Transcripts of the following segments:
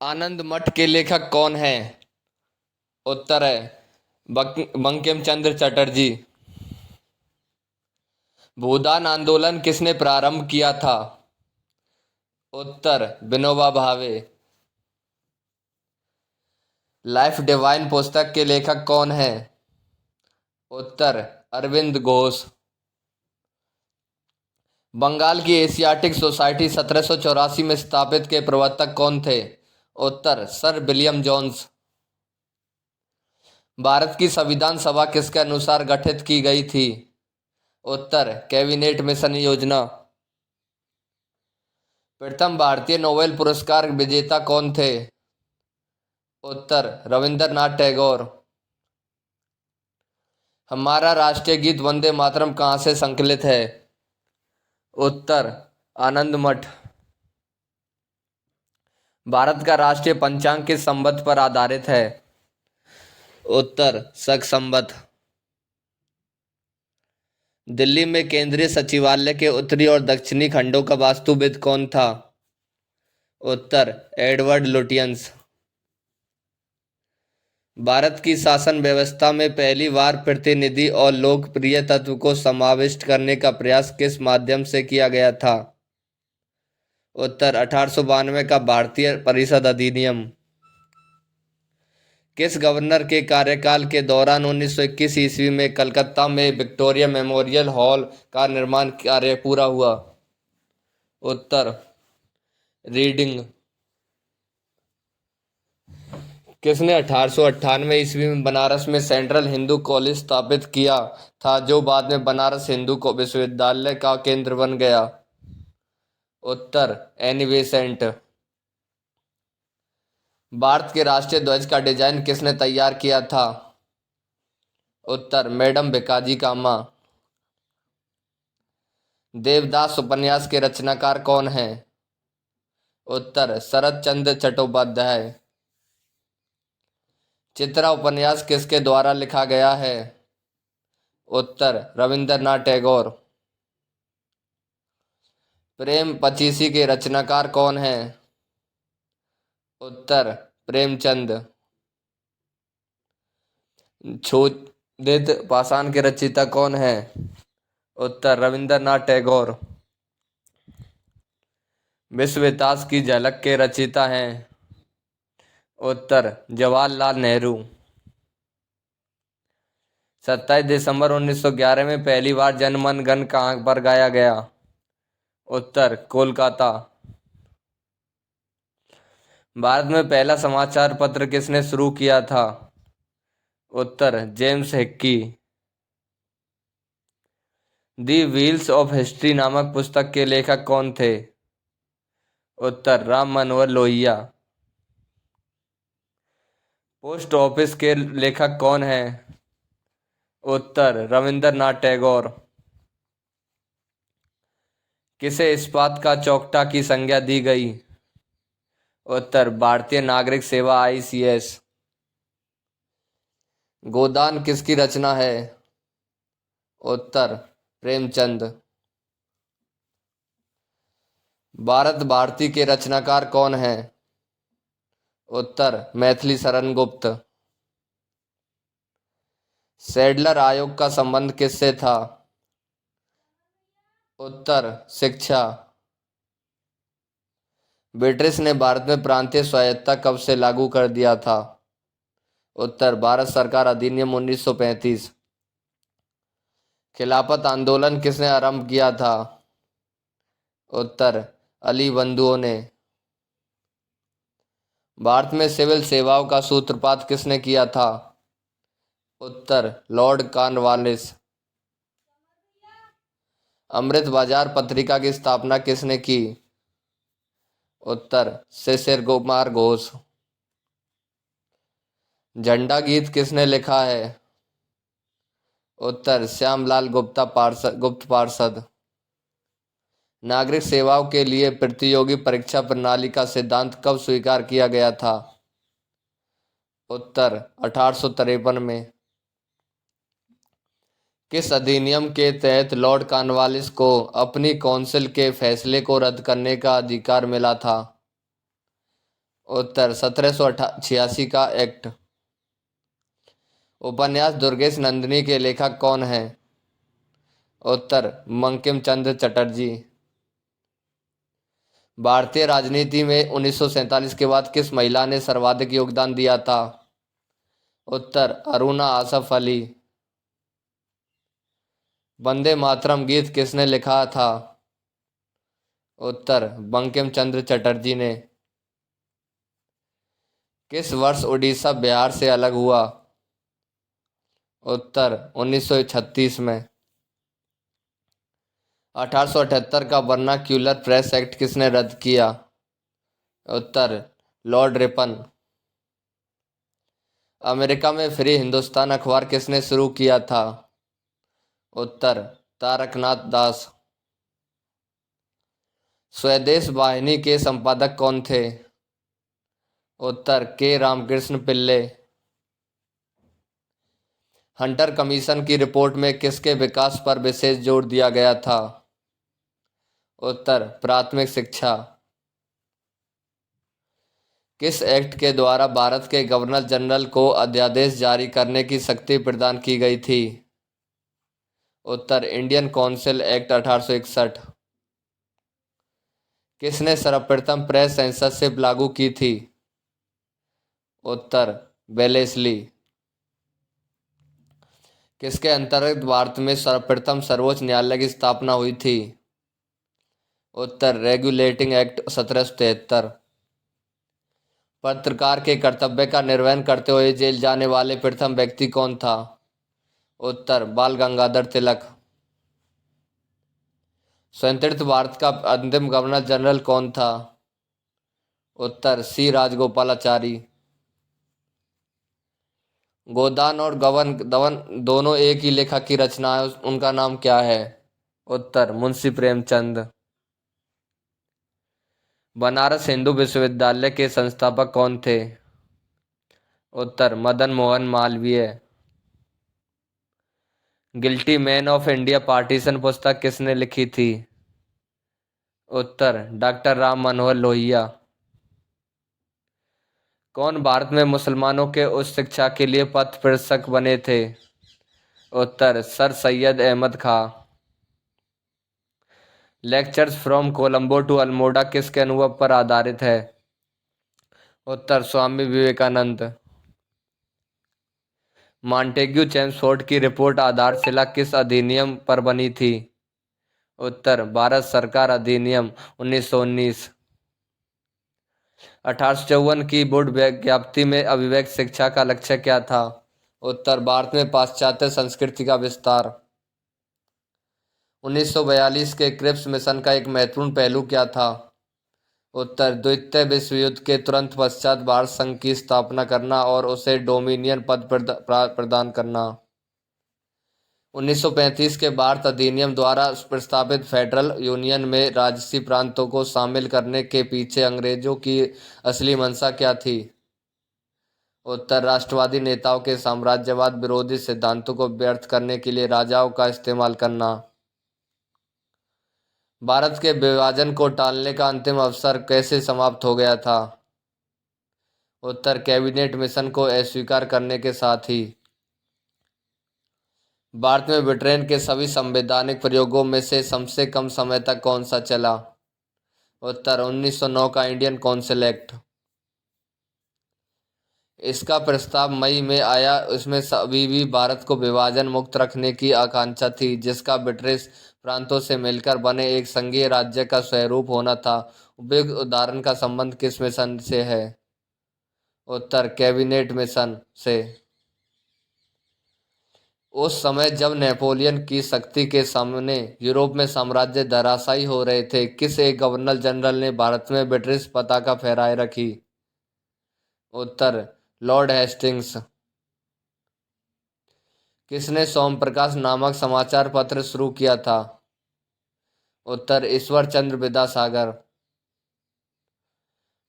आनंद मठ के लेखक कौन हैं? उत्तर है बंकिम चंद्र चटर्जी। भूदान आंदोलन किसने प्रारंभ किया था? उत्तर विनोबा भावे। लाइफ डिवाइन पुस्तक के लेखक कौन हैं? उत्तर अरविंद घोष। बंगाल की एशियाटिक सोसाइटी 1784 में स्थापित के प्रवर्तक कौन थे? उत्तर सर विलियम जोन्स। भारत की संविधान सभा किसके अनुसार गठित की गई थी? उत्तर कैबिनेट मिशन योजना। प्रथम भारतीय नोबेल पुरस्कार विजेता कौन थे? उत्तर रविंद्रनाथ टैगोर। हमारा राष्ट्रीय गीत वंदे मातरम कहाँ से संकलित है? उत्तर आनंद मठ। भारत का राष्ट्रीय पंचांग किस संवत पर आधारित है? उत्तर शक संवत। दिल्ली में केंद्रीय सचिवालय के उत्तरी और दक्षिणी खंडों का वास्तुविद कौन था? उत्तर एडवर्ड लुटियंस। भारत की शासन व्यवस्था में पहली बार प्रतिनिधि और लोकप्रिय तत्व को समाविष्ट करने का प्रयास किस माध्यम से किया गया था? उत्तर 1892 का भारतीय परिषद अधिनियम। किस गवर्नर के कार्यकाल के दौरान 1921 ईस्वी में कलकत्ता में विक्टोरिया मेमोरियल हॉल का निर्माण कार्य पूरा हुआ? उत्तर रीडिंग। किसने 1898 ईस्वी में बनारस में सेंट्रल हिंदू कॉलेज स्थापित किया था जो बाद में बनारस हिंदू विश्वविद्यालय का केंद्र बन गया? उत्तर एनी बेसेंट। भारत के राष्ट्रीय ध्वज का डिजाइन किसने तैयार किया था? उत्तर मैडम भिकाजी कामा। देवदास उपन्यास के रचनाकार कौन हैं? उत्तर शरत चंद्र चट्टोपाध्याय। चित्रा उपन्यास किसके द्वारा लिखा गया है? उत्तर रविंद्रनाथ टैगोर। प्रेम पचीसी के रचनाकार कौन हैं? उत्तर प्रेमचंद। क्षुधित पाषाण के रचयिता कौन हैं? उत्तर रविंद्रनाथ टैगोर। विश्व इतिहास की झलक के रचयिता हैं? उत्तर जवाहरलाल नेहरू। 27 दिसंबर 1911 में पहली बार जनगण मन कहाँ पर गाया गया? उत्तर कोलकाता। भारत में पहला समाचार पत्र किसने शुरू किया था? उत्तर James Hicky. The wheels of history नामक पुस्तक के लेखक कौन थे? उत्तर राम मनोहर लोहिया। पोस्ट ऑफिस के लेखक कौन हैं? उत्तर रविंद्रनाथ टैगोर। किसे इस्पात का चौकटा की संज्ञा दी गई? उत्तर भारतीय नागरिक सेवा ICS। गोदान किसकी रचना है? उत्तर प्रेमचंद। भारत भारती के रचनाकार कौन हैं? उत्तर मैथिली शरण गुप्त। सैडलर आयोग का संबंध किससे था? उत्तर शिक्षा। ब्रिटिश ने भारत में प्रांतीय स्वायत्तता कब से लागू कर दिया था? उत्तर भारत सरकार अधिनियम 1935। खिलाफत आंदोलन किसने आरंभ किया था? उत्तर अली बंधुओं ने। भारत में सिविल सेवाओं का सूत्रपात किसने किया था? उत्तर लॉर्ड कॉर्नवालिस। अमृत बाजार पत्रिका की स्थापना किसने की? उत्तर शिशिर कुमार घोष। झंडा गीत किसने लिखा है? उत्तर श्यामलाल गुप्त पार्षद। नागरिक सेवाओं के लिए प्रतियोगी परीक्षा प्रणाली का सिद्धांत कब स्वीकार किया गया था? उत्तर 1853 में। किस अधिनियम के तहत लॉर्ड कॉर्नवालिस को अपनी काउंसिल के फैसले को रद्द करने का अधिकार मिला था? उत्तर 1786 का एक्ट। उपन्यास दुर्गेश नंदिनी के लेखक कौन हैं? उत्तर बंकिम चंद्र चटर्जी। भारतीय राजनीति में 1947 के बाद किस महिला ने सर्वाधिक योगदान दिया था? उत्तर अरुणा आसफ अली। वंदे मातरम गीत किसने लिखा था? उत्तर बंकिम चंद्र चटर्जी ने। किस वर्ष उड़ीसा बिहार से अलग हुआ? उत्तर 1936 में। 1878 का वर्नाक्यूलर प्रेस एक्ट किसने रद्द किया? उत्तर लॉर्ड रिपन। अमेरिका में फ्री हिंदुस्तान अखबार किसने शुरू किया था? उत्तर तारकनाथ दास। स्वदेश वाहिनी के संपादक कौन थे? उत्तर के रामकृष्ण पिल्ले। हंटर कमीशन की रिपोर्ट में किसके विकास पर विशेष जोर दिया गया था? उत्तर प्राथमिक शिक्षा। किस एक्ट के द्वारा भारत के गवर्नर जनरल को अध्यादेश जारी करने की शक्ति प्रदान की गई थी? उत्तर इंडियन काउंसिल एक्ट 1861। किसने सर्वप्रथम प्रेस सेंसरशिप लागू की थी? उत्तर वेलेस्ली। किसके अंतर्गत भारत में सर्वप्रथम सर्वोच्च न्यायालय की स्थापना हुई थी? उत्तर रेगुलेटिंग एक्ट 1773। पत्रकार के कर्तव्य का निर्वहन करते हुए जेल जाने वाले प्रथम व्यक्ति कौन था? उत्तर बाल गंगाधर तिलक। स्वतंत्र भारत का अंतिम गवर्नर जनरल कौन था? उत्तर सी राजगोपालाचारी। गोदान और गबन दवन दोनों एक ही लेखक की रचना है, उनका नाम क्या है? उत्तर मुंशी प्रेमचंद। बनारस हिंदू विश्वविद्यालय के संस्थापक कौन थे? उत्तर Madan Mohan Malviya. Guilty man of India partition पुस्तक किसने लिखी थी? उत्तर डॉक्टर राम मनोहर लोहिया। कौन भारत में मुसलमानों के उच्च शिक्षा के लिए पथ प्रदर्शक बने थे? उत्तर sir Syed Ahmed Khan. Lectures from Colombo to Almora किसके अनुभव पर आधारित है? उत्तर स्वामी विवेकानंद। मॉन्टेग्यू चेम्सफोर्ड की रिपोर्ट आधारशिला किस अधिनियम पर बनी थी? उत्तर भारत सरकार अधिनियम 1919। 1854 की वुड विज्ञप्ति में अभिव्यक्त शिक्षा का लक्ष्य क्या था? उत्तर भारत में पाश्चात्य संस्कृति का विस्तार। 1942 के क्रिप्स मिशन का एक महत्वपूर्ण पहलू क्या था? उत्तर द्वितीय विश्व युद्ध के तुरंत पश्चात भारत संघ की स्थापना करना और उसे डोमिनियन पद प्रदान करना। 1935 के भारत अधिनियम द्वारा प्रस्तावित फेडरल यूनियन में राजसी प्रांतों को शामिल करने के पीछे अंग्रेजों की असली मंशा क्या थी? उत्तर राष्ट्रवादी नेताओं के साम्राज्यवाद विरोधी सिद्धांतों को व्यर्थ करने के लिए राजाओं का इस्तेमाल करना। भारत के विभाजन को टालने का अंतिम अवसर कैसे समाप्त हो गया था? उत्तर कैबिनेट मिशन को अस्वीकार करने के साथ ही। भारत में ब्रिटेन के सभी संवैधानिक प्रयोगों में से कम समय तक कौन सा चला? उत्तर 1909 का इंडियन काउंसिल एक्ट। इसका प्रस्ताव मई में आया, इसमें सभी भी भारत को विभाजन मुक्त रखने की आकांक्षा थी, जिसका ब्रिटिश प्रांतों से मिलकर बने एक संघीय राज्य का स्वरूप होना था। उपयुक्त उदाहरण का संबंध किस मिशन से है? उत्तर कैबिनेट मिशन से। उस समय जब नेपोलियन की शक्ति के सामने यूरोप में साम्राज्य धराशायी हो रहे थे, किस एक गवर्नर जनरल ने भारत में ब्रिटिश पताका फहराए रखी? उत्तर लॉर्ड हेस्टिंग्स। किसने सोमप्रकाश नामक समाचार पत्र शुरू किया था? उत्तर ईश्वर चंद्र विद्यासागर।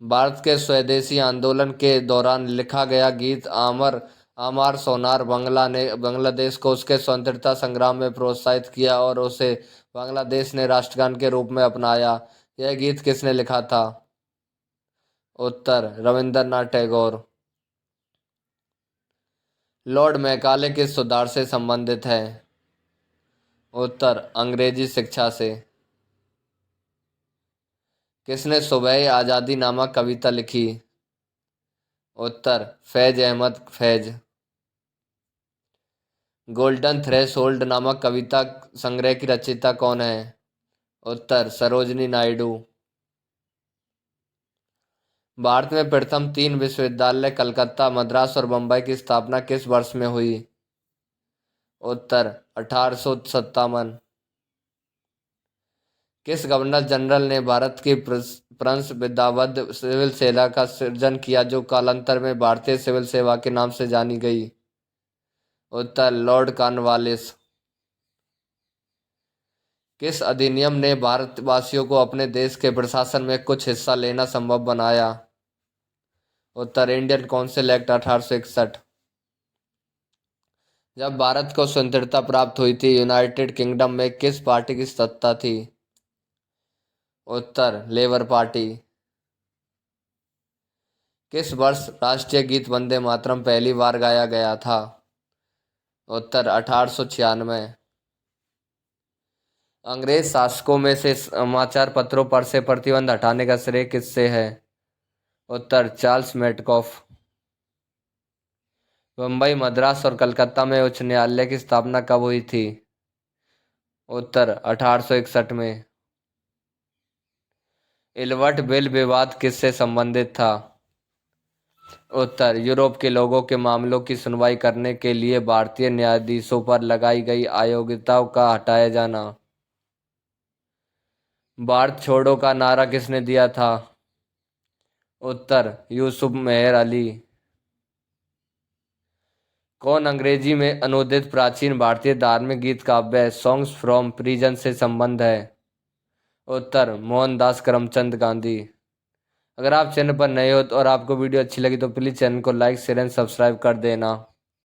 भारत के स्वदेशी आंदोलन के दौरान लिखा गया गीत आमर आमार सोनार बंगला ने बांग्लादेश को उसके स्वतंत्रता संग्राम में प्रोत्साहित किया और उसे बांग्लादेश ने राष्ट्रगान के रूप में अपनाया। यह गीत किसने लिखा था? उत्तर रविंद्रनाथ टैगोर। लॉर्ड मैकाले किस सुधार से संबंधित है? उत्तर अंग्रेजी शिक्षा से। किसने सुबह आज़ादी नामक कविता लिखी? उत्तर फैज अहमद फैज। गोल्डन थ्रेशोल्ड नामक कविता संग्रह की रचयिता कौन है? उत्तर सरोजिनी नायडू। भारत में प्रथम 3 विश्वविद्यालय कलकत्ता, मद्रास और बम्बई की स्थापना किस वर्ष में हुई? उत्तर 1857। किस गवर्नर जनरल ने भारत की प्रतिबद्धविद्यावत सिविल सेना का सृजन किया जो कालांतर में भारतीय सिविल सेवा के नाम से जानी गई? उत्तर लॉर्ड कॉर्नवालिस। किस अधिनियम ने भारतवासियों को अपने देश के प्रशासन में कुछ हिस्सा लेना संभव बनाया? उत्तर इंडियन काउंसिल एक्ट 1861। जब भारत को स्वतंत्रता प्राप्त हुई थी यूनाइटेड किंगडम में किस पार्टी की सत्ता थी? उत्तर लेबर पार्टी। किस वर्ष राष्ट्रीय गीत वंदे मातरम पहली बार गाया गया था? उत्तर 1896। अंग्रेज शासकों में से समाचार पत्रों पर से प्रतिबंध हटाने का श्रेय किससे है? उत्तर चार्ल्स मेटकॉफ। मुंबई, मद्रास और कलकत्ता में उच्च न्यायालय की स्थापना कब हुई थी? उत्तर 1861 में। इल्बर्ट बिल विवाद किससे संबंधित था? उत्तर यूरोप के लोगों के मामलों की सुनवाई करने के लिए भारतीय न्यायाधीशों पर लगाई गई अयोग्यताओं का हटाया जाना। भारत छोड़ो का नारा किसने दिया था? उत्तर यूसुफ मेहर अली। कौन अंग्रेजी में अनुदित प्राचीन भारतीय धार्मिक गीत काव्य सॉन्ग्स फ्रॉम प्रिजन से संबंध है? उत्तर मोहनदास करमचंद गांधी। अगर आप चैनल पर नए हो तो और आपको वीडियो अच्छी लगी तो प्लीज़ चैनल को लाइक शेयर एंड सब्सक्राइब कर देना।